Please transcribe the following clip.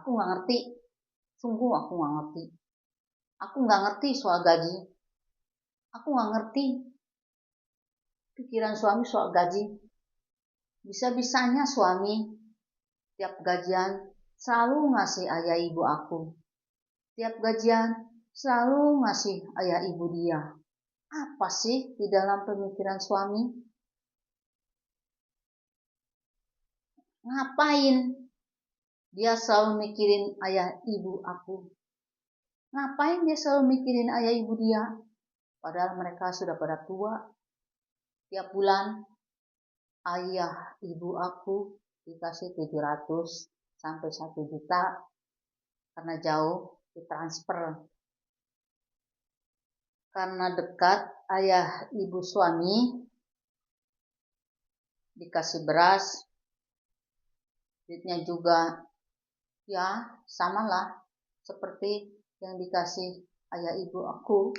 Aku nggak ngerti, sungguh aku nggak ngerti. Aku nggak ngerti soal gaji. Aku nggak ngerti pikiran suami soal gaji. Bisa-bisanya suami tiap gajian selalu ngasih ayah ibu aku. Tiap gajian selalu ngasih ayah ibu dia. Apa sih di dalam pemikiran suami? Ngapain dia selalu mikirin ayah ibu aku? Ngapain dia selalu mikirin ayah ibu dia? Padahal mereka sudah pada tua. Tiap bulan ayah ibu aku dikasih 700 sampai 1 juta karena jauh ditransfer. Karena dekat ayah ibu suami dikasih beras, duitnya juga ya samalah seperti yang dikasih ayah ibu aku.